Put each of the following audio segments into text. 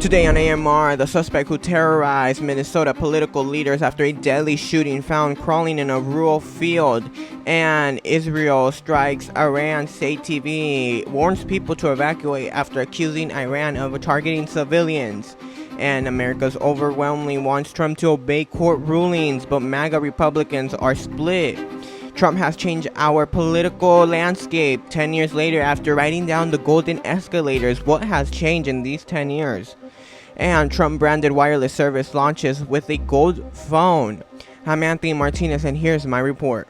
Today on AMR, the suspect who terrorized Minnesota political leaders after a deadly shooting found crawling in a rural field, and Israel strikes Iran. State TV warns people to evacuate after accusing Iran of targeting civilians. And America's overwhelmingly wants Trump to obey court rulings, but MAGA Republicans are split. Trump has changed our political landscape 10 years later after writing down the golden escalators. What has changed in these 10 years? And Trump-branded wireless service launches with a gold phone. I'm Anthony Martinez, and here's my report.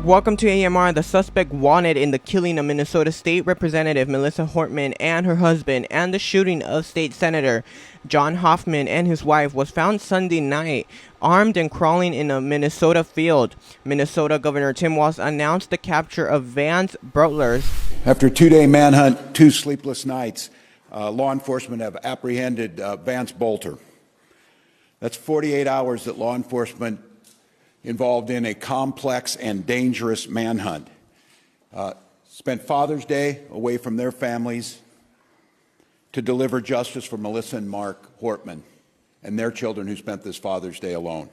Welcome to AMR. The suspect wanted in the killing of Minnesota State Representative Melissa Hortman and her husband and the shooting of State Senator John Hoffman and his wife was found Sunday night, armed and crawling in a Minnesota field. Minnesota Governor Tim Walz announced the capture of Vance Brotlers. After a two-day manhunt, 2 sleepless nights, law enforcement have apprehended Vance Bolter. That's 48 hours that law enforcement involved in a complex and dangerous manhunt. Spent Father's Day away from their families to deliver justice for Melissa and Mark Hortman and their children who spent this Father's Day alone.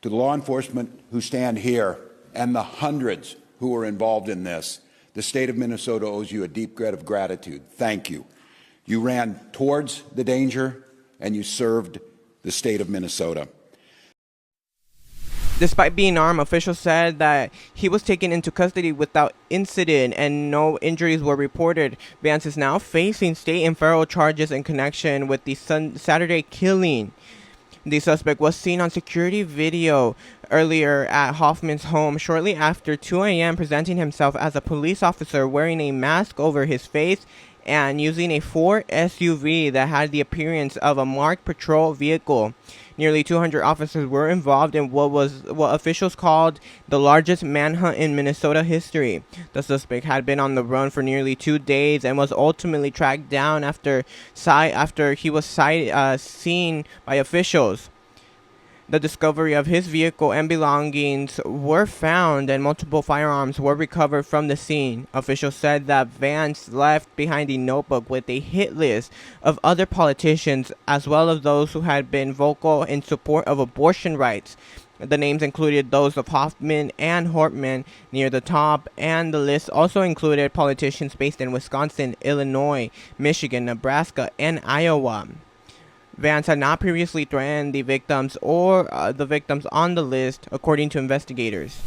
To the law enforcement who stand here and the hundreds who are involved in this, the state of Minnesota owes you a deep debt of gratitude. Thank you. You ran towards the danger and you served the state of Minnesota. Despite being armed, officials said that he was taken into custody without incident and no injuries were reported. Vance is now facing state and federal charges in connection with the Saturday killing. The suspect was seen on security video earlier at Hoffman's home shortly after 2 a.m. presenting himself as a police officer wearing a mask over his face and using a Ford SUV that had the appearance of a marked patrol vehicle. Nearly 200 officers were involved in what officials called the largest manhunt in Minnesota history. The suspect had been on the run for nearly 2 days and was ultimately tracked down after he was seen by officials. The discovery of his vehicle and belongings were found and multiple firearms were recovered from the scene. Officials said that Vance left behind a notebook with a hit list of other politicians as well as those who had been vocal in support of abortion rights. The names included those of Hoffman and Hortman near the top, and the list also included politicians based in Wisconsin, Illinois, Michigan, Nebraska, and Iowa. Vance had not previously threatened the victims or the victims on the list, according to investigators.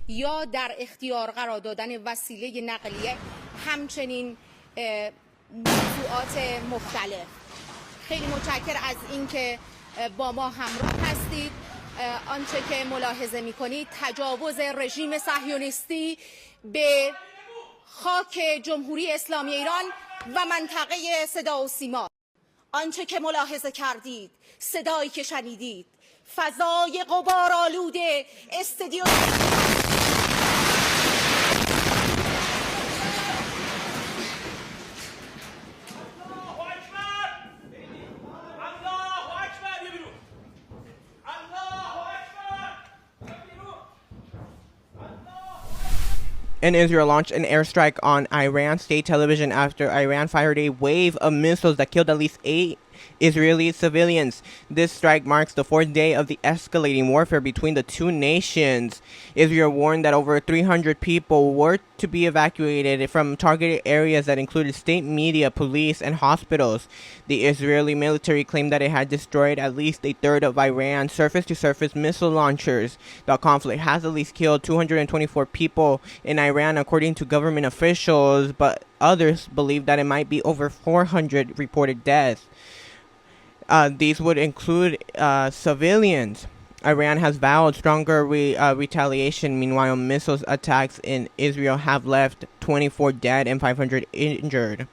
یا در اختیار قرار دادن وسیله نقلیه همچنین موضوعات مختلف. خیلی متشکرم از اینکه با ما همراه هستید. آنچه که ملاحظه می‌کنید تجاوز رژیم صهیونیستی به خاک جمهوری اسلامی ایران و منطقه صدا و سیما. آنچه که ملاحظه کردید، صدایی که شنیدید، فضای غبارآلود استودیو And Israel launched an airstrike on Iran state television after Iran fired a wave of missiles that killed at least 8 Israeli civilians. This strike marks the 4th day of the escalating warfare between the two nations. Israel warned that over 300 people were to be evacuated from targeted areas that included state media, police, and hospitals. The Israeli military claimed that it had destroyed at least a third of Iran's surface-to-surface missile launchers. The conflict has at least killed 224 people in Iran, according to government officials, but others believe that it might be over 400 reported deaths. These would include civilians. Iran has vowed stronger retaliation. Meanwhile, missiles attacks in Israel have left 24 dead and 500 injured.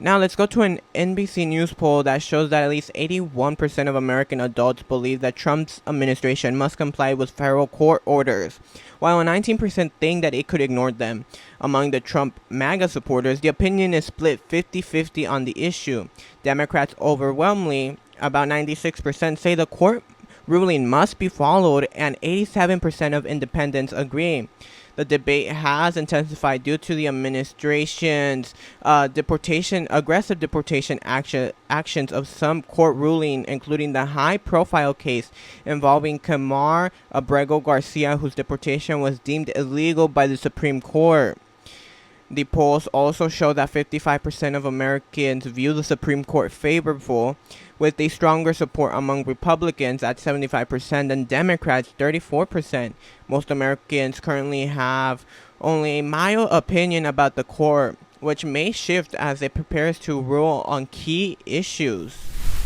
Now let's go to an NBC News poll that shows that at least 81% of American adults believe that Trump's administration must comply with federal court orders, while 19% think that it could ignore them. Among the Trump MAGA supporters, the opinion is split 50-50 on the issue. Democrats overwhelmingly, about 96%, say the court ruling must be followed, and 87% of independents agree. The debate has intensified due to the administration's aggressive deportation actions of some court ruling, including the high-profile case involving Kamar Abrego Garcia, whose deportation was deemed illegal by the Supreme Court. The polls also show that 55% of Americans view the Supreme Court favorable, with a stronger support among Republicans at 75% and Democrats 34%. Most Americans currently have only a mild opinion about the court, which may shift as it prepares to rule on key issues.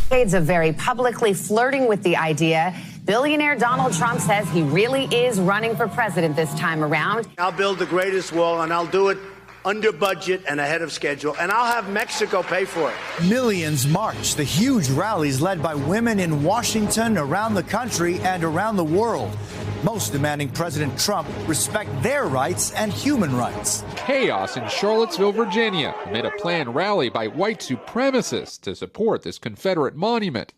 Decades of very publicly flirting with the idea, billionaire Donald Trump says he really is running for president this time around. I'll build the greatest wall, and I'll do it under budget and ahead of schedule, and I'll have Mexico pay for it. Millions march, the huge rallies led by women in Washington, around the country, and around the world. Most demanding President Trump respect their rights and human rights. Chaos in Charlottesville, Virginia, amid a planned rally by white supremacists to support this Confederate monument.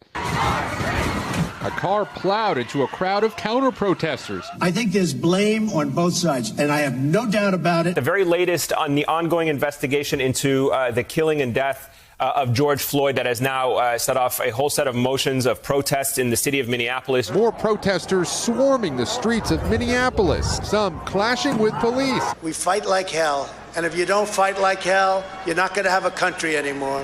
A car plowed into a crowd of counter-protesters. I think there's blame on both sides, and I have no doubt about it. The very latest on the ongoing investigation into the killing and death of George Floyd that has now set off a whole set of motions of protests in the city of Minneapolis. More protesters swarming the streets of Minneapolis, some clashing with police. We fight like hell, and if you don't fight like hell, you're not going to have a country anymore.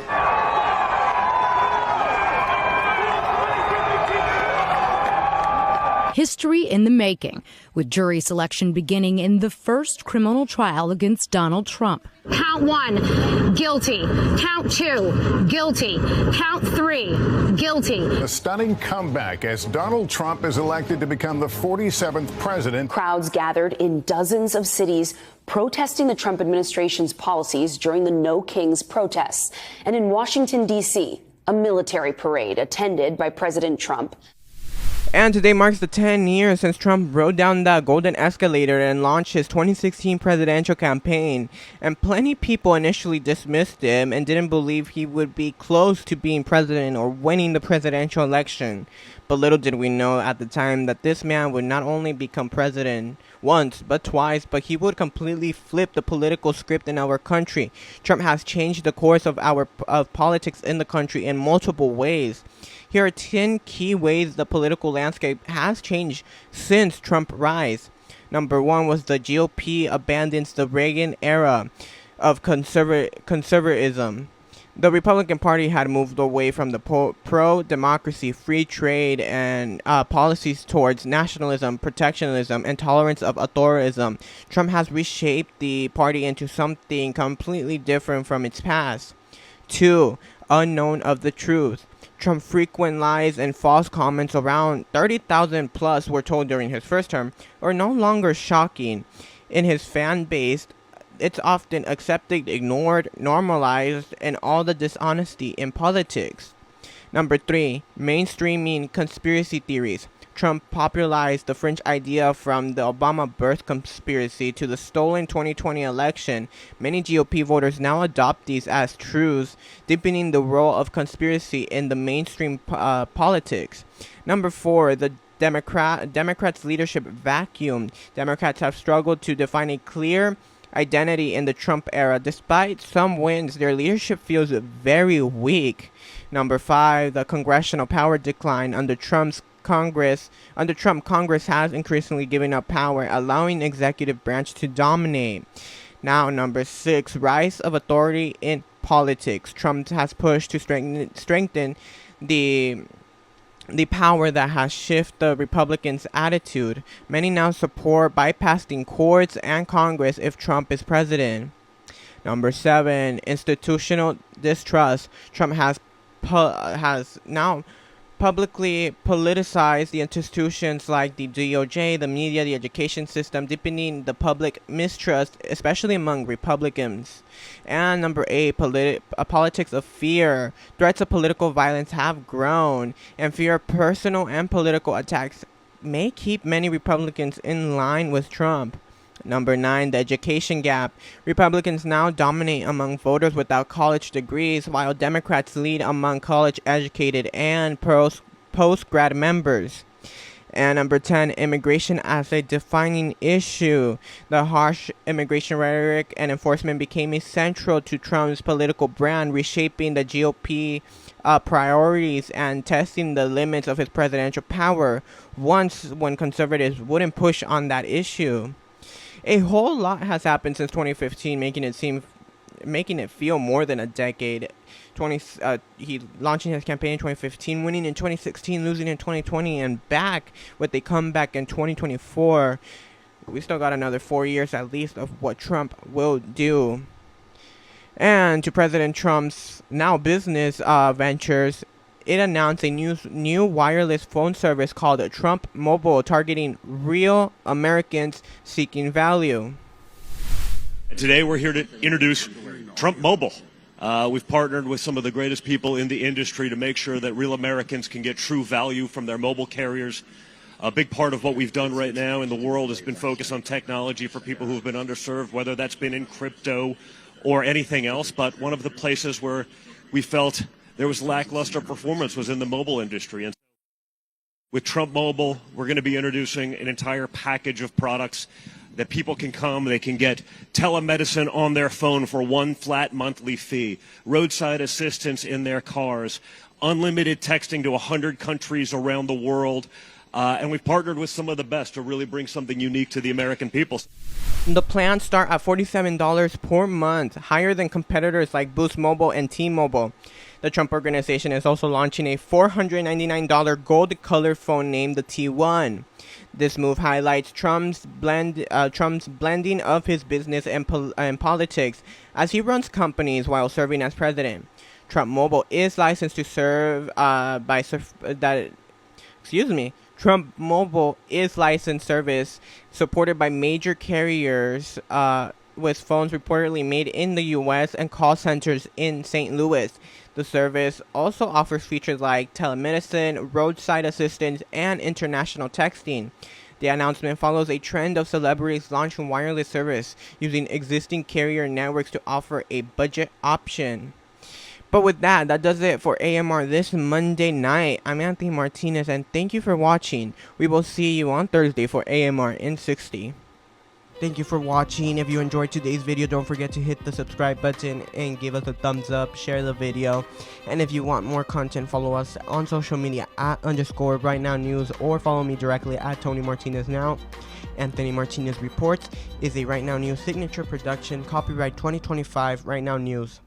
History in the making, with jury selection beginning in the first criminal trial against Donald Trump. Count 1, guilty. Count 2, guilty. Count 3, guilty. A stunning comeback as Donald Trump is elected to become the 47th president. Crowds gathered in dozens of cities protesting the Trump administration's policies during the No Kings protests. And in Washington, D.C., a military parade attended by President Trump. And today marks the 10 years since Trump rode down the golden escalator and launched his 2016 presidential campaign. And plenty of people initially dismissed him and didn't believe he would be close to being president or winning the presidential election. But little did we know at the time that this man would not only become president once, but twice, but he would completely flip the political script in our country. Trump has changed the course of politics in the country in multiple ways. Here are 10 key ways the political landscape has changed since Trump's rise. Number 1 was the GOP abandons the Reagan era of conservatism. The Republican Party had moved away from the pro-democracy, free trade, and policies towards nationalism, protectionism, and tolerance of authoritarianism. Trump has reshaped the party into something completely different from its past. 2. Unknown of the truth. Trump's frequent lies and false comments, around 30,000 plus were told during his first term, are no longer shocking. In his fan base, it's often accepted, ignored, normalized, and all the dishonesty in politics. Number 3, mainstreaming conspiracy theories. Trump popularized the fringe idea from the Obama birth conspiracy to the stolen 2020 election. Many GOP voters now adopt these as truths, deepening the role of conspiracy in the mainstream politics. Number 4, the Democrats' leadership vacuum. Democrats have struggled to define a clear identity in the Trump era. Despite some wins, their leadership feels very weak. Number 5, the congressional power decline. Under Trump, Congress has increasingly given up power, allowing executive branch to dominate. Now, number 6, rise of authority in politics. Trump has pushed to strengthen the power that has shifted the Republicans' attitude. Many now support bypassing courts and Congress if Trump is president. Number 7, institutional distrust. Trump has now publicly politicize the institutions like the DOJ, the media, the education system, deepening the public mistrust, especially among Republicans. And number 8, politics of fear. Threats of political violence have grown, and fear of personal and political attacks may keep many Republicans in line with Trump. Number 9, the education gap. Republicans now dominate among voters without college degrees, while Democrats lead among college-educated and post-grad members. And number 10, immigration as a defining issue. The harsh immigration rhetoric and enforcement became central to Trump's political brand, reshaping the GOP priorities and testing the limits of his presidential power when conservatives wouldn't push on that issue. A whole lot has happened since 2015, making it feel more than a decade. He launching his campaign in 2015, winning in 2016, losing in 2020, and back with a comeback in 2024. We still got another 4 years at least of what Trump will do. And to President Trump's now business ventures, it announced a new wireless phone service called Trump Mobile, targeting real Americans seeking value. Today we're here to introduce Trump Mobile. We've partnered with some of the greatest people in the industry to make sure that real Americans can get true value from their mobile carriers. A big part of what we've done right now in the world has been focused on technology for people who have been underserved, whether that's been in crypto or anything else. But one of the places where we felt there was lackluster performance was in the mobile industry. And with Trump Mobile, we're going to be introducing an entire package of products that people can come, they can get telemedicine on their phone for one flat monthly fee, roadside assistance in their cars, unlimited texting to 100 countries around the world. And we've partnered with some of the best to really bring something unique to the American people. The plans start at $47 per month, higher than competitors like Boost Mobile and T-Mobile. The Trump Organization is also launching a $499 gold-colored phone named the T1. This move highlights Trump's blending of his business and politics as he runs companies while serving as president. Trump Mobile is licensed to serve Trump Mobile is licensed service supported by major carriers with phones reportedly made in the U.S. and call centers in St. Louis. The service also offers features like telemedicine, roadside assistance, and international texting. The announcement follows a trend of celebrities launching wireless service using existing carrier networks to offer a budget option. But with that does it for AMR this Monday night. I'm Anthony Martinez, and thank you for watching. We will see you on Thursday for AMR in 60. Thank you for watching. If you enjoyed today's video, don't forget to hit the subscribe button and give us a thumbs up, share the video. And if you want more content, follow us on social media at _RightNow News, or follow me directly at Tony Martinez Now. Anthony Martinez Reports is a RightNow News signature production, copyright 2025, RightNow News.